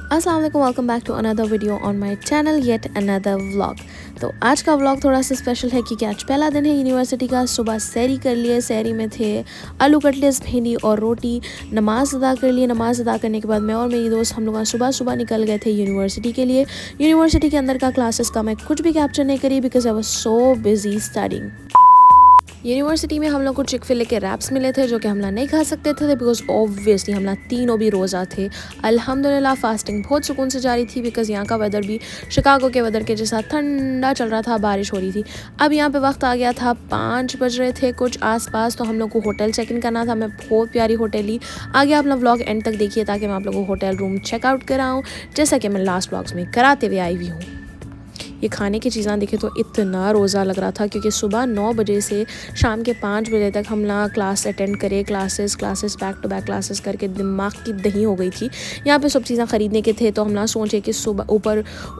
अस्सलाम वालेकुम, welcome back to another video on my channel, yet another vlog. तो आज का व्लॉग थोड़ा सा स्पेशल है क्योंकि आज पहला दिन है यूनिवर्सिटी का। सुबह सैरी कर लिए, सैरी में थे आलू कटलेट्स, भिंडी और रोटी। नमाज़ अदा कर लिए, नमाज़ अदा करने के बाद मैं और मेरी दोस्त हम लोग सुबह सुबह निकल गए थे यूनिवर्सिटी के लिए। यूनिवर्सिटी के अंदर का क्लासेस का मैं कुछ भी कैप्चर नहीं करी because I was so busy studying. University में हम लोग को चिक-फिले के रैप्स मिले थे जो कि हम लोग नहीं खा सकते थे बिकॉज ऑब्वियसली हम लोग तीनों भी रोज़ा थे। अल्हम्दुलिल्लाह फास्टिंग बहुत सुकून से जारी थी बिकॉज यहाँ का वेदर भी शिकागो के वेदर के जैसा ठंडा चल रहा था, बारिश हो रही थी। अब यहाँ पे वक्त आ गया था 5 बज रहे थे कुछ आसपास, तो हम लोग को होटल चेक इन करना था। मैं बहुत प्यारी होटल ली। आगे आप लोग व्लॉग एंड तक देखिए ताकि मैं आप लोगों को होटल रूम चेकआउट कराऊँ जैसा कि मैं लास्ट व्लॉग्स में कराते हुए आई हुई हूँ। ये खाने की चीज़ें देखे तो इतना रोज़ा लग रहा था क्योंकि सुबह 9 बजे से शाम के 5 बजे तक हम ना क्लास अटेंड करे, classes back to back classes करके दिमाग की दही हो गई थी। यहाँ पे सब चीज़ें ख़रीदने के थे तो हम ना सोचे कि सुबह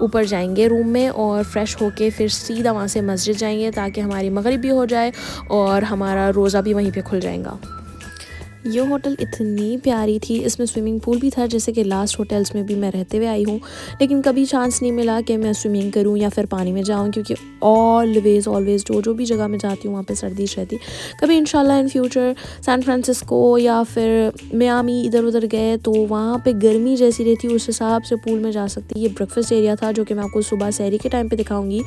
ऊपर जाएंगे रूम में और फ्रेश होके फिर सीधा वहाँ से मस्जिद जाएंगे ताकि हमारी मगरिब भी हो जाए और हमारा रोज़ा भी वहीं पर खुल जाएगा। ये होटल इतनी प्यारी थी, इसमें स्विमिंग पूल भी था जैसे कि लास्ट होटल्स में भी मैं रहते हुए आई हूँ, लेकिन कभी चांस नहीं मिला कि मैं स्विमिंग करूँ या फिर पानी में जाऊँ क्योंकि ऑलवेज़ जो भी जगह मैं जाती हूँ वहाँ पे सर्दी रहती। कभी इंशाल्लाह इन फ्यूचर सैन फ्रांसिस्को या फिर मियामी इधर उधर गए तो वहाँ पे गर्मी जैसी रहती, उस हिसाब से पूल में जा सकती। ये ब्रेकफास्ट एरिया था जो कि मैं आपको सुबह सैरी के टाइम पर दिखाऊँगी।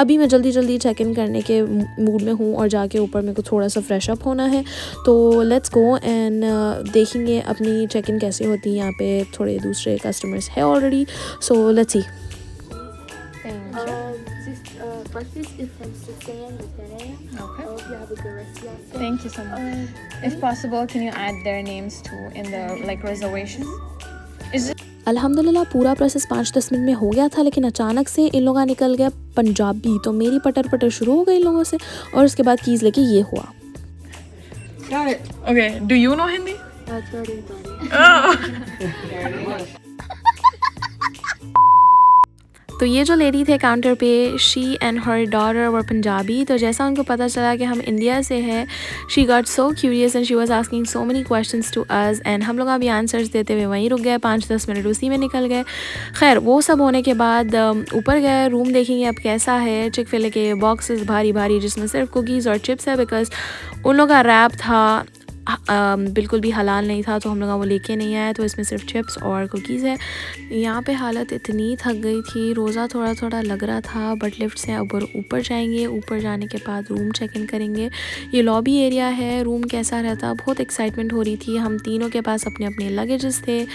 अभी मैं जल्दी चेक इन करने के मूड में हूँ और जाके ऊपर मेरे को थोड़ा सा फ्रेश अप होना है, तो लेट्स गो एंड देखेंगे अपनी चेक इन कैसे होती है। यहाँ पे थोड़े दूसरे कस्टमर्स है already, so let's see. Breakfast is from 6 a.m. to 10 a.m. Okay. I hope you have a good rest of your day. Thank you so much. If possible, can you add their names too in the reservation? Is it? अल्हम्दुलिल्लाह पूरा process 5-10 minute में हो गया था, लेकिन अचानक से इन लोगों निकल गया पंजाबी, तो मेरी पटर शुरू हो गई इन लोगों से और उसके बाद कीज़ लेके ये हुआ। Got it. Okay. Do you know Hindi? Thirty, buddy. तो ये जो लेडी थे काउंटर पे, शी एंड हर डॉटर वर पंजाबी। तो जैसा उनको पता चला कि हम इंडिया से हैं, she got so curious and she was asking so many questions to us एंड हम लोग अभी आंसर्स देते हुए वहीं रुक गए। 5-10 मिनट उसी में निकल गए। खैर वो सब होने के बाद ऊपर गए, रूम देखेंगे अब कैसा है। चिक-फिले के बॉक्सेस भारी जिसमें सिर्फ कुकीज़ और चिप्स है बिकॉज उन लोग का रैप था बिल्कुल भी हलाल नहीं था, तो हम लोग वो लेके नहीं आए, तो इसमें सिर्फ चिप्स और कुकीज़ है। यहाँ पे हालत इतनी थक गई थी, रोज़ा थोड़ा लग रहा था, बट लिफ्ट से ऊपर जाएंगे। ऊपर जाने के बाद रूम चेक इन करेंगे। ये लॉबी एरिया है। रूम कैसा रहता, बहुत एक्साइटमेंट हो रही थी। हम तीनों के पास अपने लगेजेस थे,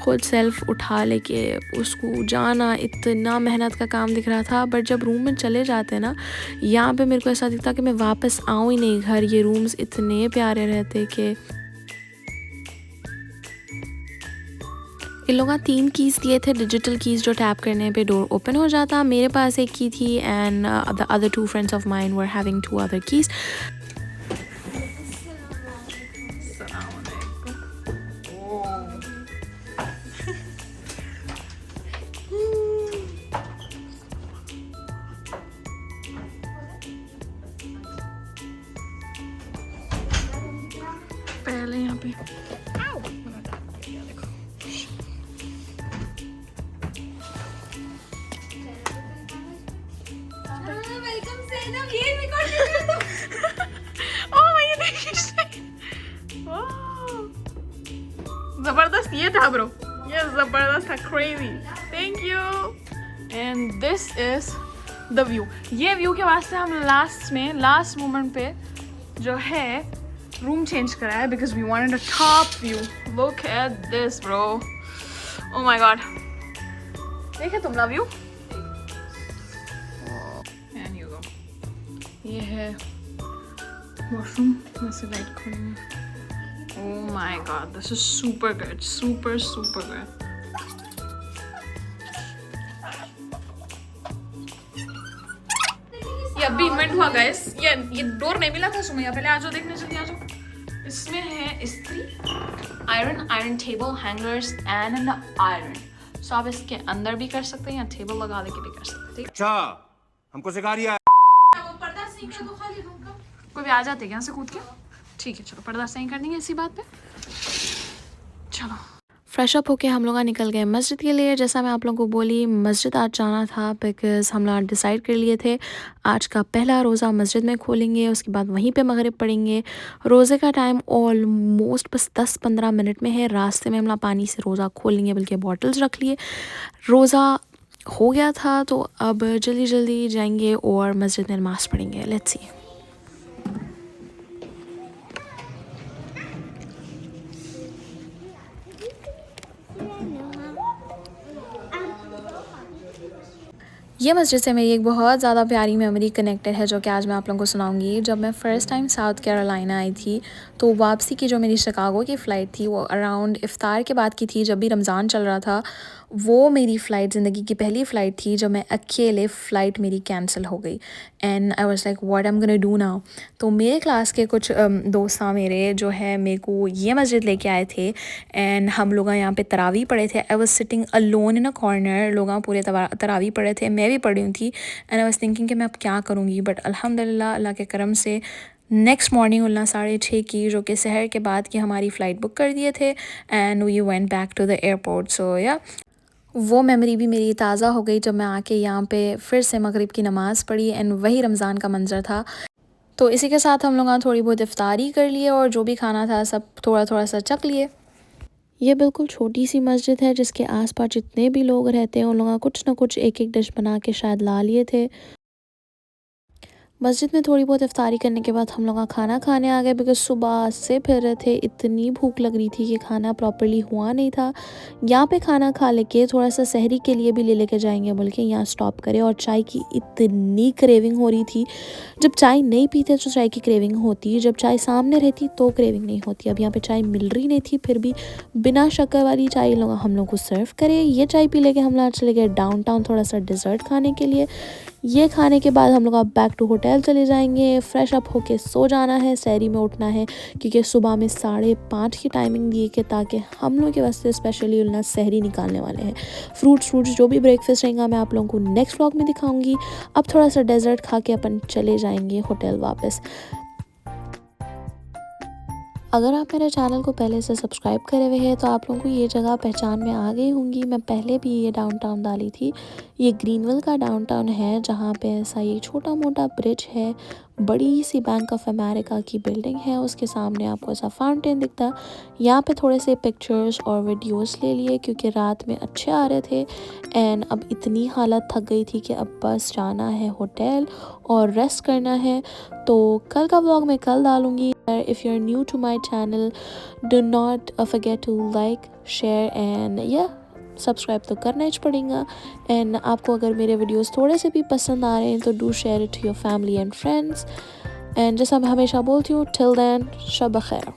खुद सेल्फ उठा लेके उसको जाना इतना मेहनत का काम दिख रहा था। बट जब रूम में चले जाते ना, यहाँ पे मेरे को ऐसा दिखता कि मैं वापस आऊँ ही नहीं घर। ये रूम्स इतने प्यारे रहते कि इन लोगों 3 कीज़ दिए थे, डिजिटल कीज़ जो टैप करने पे डोर ओपन हो जाता। मेरे पास एक की थी and the other 2 friends of mine were having 2 other keys. पहले यहाँ पे जबरदस्त ये था ब्रो, ये जबरदस्त था, crazy. Thank you. And this is the view. ये व्यू के वास्ते हम लास्ट मोमेंट पे जो है रूम चेंज करा है because we wanted a top view. Look at this bro, oh my god. देखे तुम ना व्यू। एंड यू गो, ये है वॉशरूम में से लाइट खोलेंगे। Oh my god, this is super good, super good. ये अभी इन्वेंट हुआ गाइस। ये डोर नहीं मिला था सुमैया, पहले आ जाओ देखने, जल्दी आ जाओ। इसमें है इस्त्री, iron table, hangers and an iron. So आप इसके अंदर भी कर सकते हैं या टेबल लगा के भी कर सकते हैं। ठीक, अच्छा हमको सिखा रही है। वो पर्दा सही कर दो खाली रूम का। कोई भी आ जाते हैं यहाँ से कूद के। ठीक है चलो पर्दा सही कर देंगे इसी बात पे। चलो फ्रेश अप होके हम लोग निकल गए मस्जिद के लिए। जैसा मैं आप लोगों को बोली, मस्जिद आज जाना था बिकॉज़ हम लोग डिसाइड कर लिए थे आज का पहला रोज़ा मस्जिद में खोलेंगे, उसके बाद वहीं पे मगरिब पढ़ेंगे। रोज़े का टाइम ऑलमोस्ट बस 10-15 मिनट में है। रास्ते में हम लोग पानी से रोज़ा खोल लेंगे, बल्कि बॉटल्स रख लिए। रोज़ा हो गया था तो अब जल्दी जल्दी जाएंगे और मस्जिद में नमाज़ पढ़ेंगे। Let's see. ये मस्जिद से मेरी एक बहुत ज़्यादा प्यारी मेमोरी कनेक्टेड है, जो कि आज मैं आप लोगों को सुनाऊंगी। जब मैं फ़र्स्ट टाइम साउथ कैरोलिना आई थी तो वापसी की जो मेरी शिकागो की फ़्लाइट थी वो अराउंड इफ़्तार के बाद की थी, जब भी रमज़ान चल रहा था। वो मेरी फ़्लाइट ज़िंदगी की पहली फ़्लाइट थी जब मैं अकेले फ़्लाइट मेरी कैंसिल हो गई and I was like what I am gonna do now. तो मेरे क्लास के कुछ दोस्त मेरे जो है मेरे को ये मस्जिद लेके आए थे एंड हम लोग यहाँ पे तरावी पढ़े थे। I was sitting alone in a corner. लोग पूरे तरावी पढ़े थे, मैं भी पढ़ी हुई थी एंड आई वाज थिंकिंग कि मैं अब क्या करूँगी। बट अल्हम्दुलिल्लाह अल्लाह के करम से नेक्स्ट मॉर्निंग 6:30 की, जो कि सहर के बाद की हमारी फ़्लाइट बुक कर दिए थे and we went back to the airport. So या वो मेमोरी भी मेरी ताज़ा हो गई जब मैं आके यहाँ पे फिर से मगरिब की नमाज़ पढ़ी एंड वही रमज़ान का मंज़र था। तो इसी के साथ हम लोग थोड़ी बहुत इफ्तारी कर लिए और जो भी खाना था सब थोड़ा थोड़ा सा चख लिए। ये बिल्कुल छोटी सी मस्जिद है जिसके आसपास जितने भी लोग रहते हैं उन लोगों कुछ ना कुछ एक एक डिश बना के शायद ला लिए थे। मस्जिद में थोड़ी बहुत इफ्तारी करने के बाद हम लोग खाना खाने आ गए बिकॉज़ सुबह से फिर रहे थे, इतनी भूख लग रही थी कि खाना प्रॉपर्ली हुआ नहीं था। यहाँ पे खाना खा लेके थोड़ा सा सहरी के लिए भी ले लेके जाएंगे बोल के यहाँ स्टॉप करे, और चाय की इतनी क्रेविंग हो रही थी। जब चाय नहीं पीते तो चाय की क्रेविंग होती है, जब चाय सामने रहती तो क्रेविंग नहीं होती। अब यहाँ पे चाय मिल रही नहीं थी, फिर भी बिना शक्कर वाली चाय हम लोग को सर्व करे। ये चाय पी लेके हम लोग चले गए डाउनटाउन थोड़ा सा डिज़र्ट खाने के लिए। ये खाने के बाद हम लोग अब बैक टू होटल चले जाएंगे। फ्रेश अप होके सो जाना है, सहरी में उठना है क्योंकि सुबह में 5:30 की टाइमिंग दी कि ताकि हम लोग के वास्ते स्पेशली उन्हें सहरी निकालने वाले हैं। फ्रूट्स जो भी ब्रेकफास्ट रहेगा मैं आप लोगों को नेक्स्ट व्लॉग में दिखाऊंगी। अब थोड़ा सा डेजर्ट खा के अपन चले जाएंगे होटल वापस। अगर आप मेरे चैनल को पहले से सब्सक्राइब करे हुए हैं तो आप लोगों को ये जगह पहचान में आ गई होंगी। मैं पहले भी ये डाउनटाउन डाली थी। ये ग्रीनविल का डाउनटाउन है जहाँ पे ऐसा ये छोटा मोटा ब्रिज है, बड़ी सी बैंक ऑफ अमेरिका की बिल्डिंग है, उसके सामने आपको ऐसा फाउंटेन दिखता। यहाँ पे थोड़े से पिक्चर्स और वीडियोस ले लिए क्योंकि रात में अच्छे आ रहे थे एंड अब इतनी हालत थक गई थी कि अब बस जाना है होटल और रेस्ट करना है। तो कल का व्लॉग मैं कल डालूँगी। If you are new to my channel do not forget to like share and subscribe तो करना ही पड़ेगा। एंड आपको अगर मेरे वीडियोस थोड़े से भी पसंद आ रहे हैं तो do share it to your family and friends. And जैसा मैं हमेशा बोलती हूँ, टिल देन शब खैर।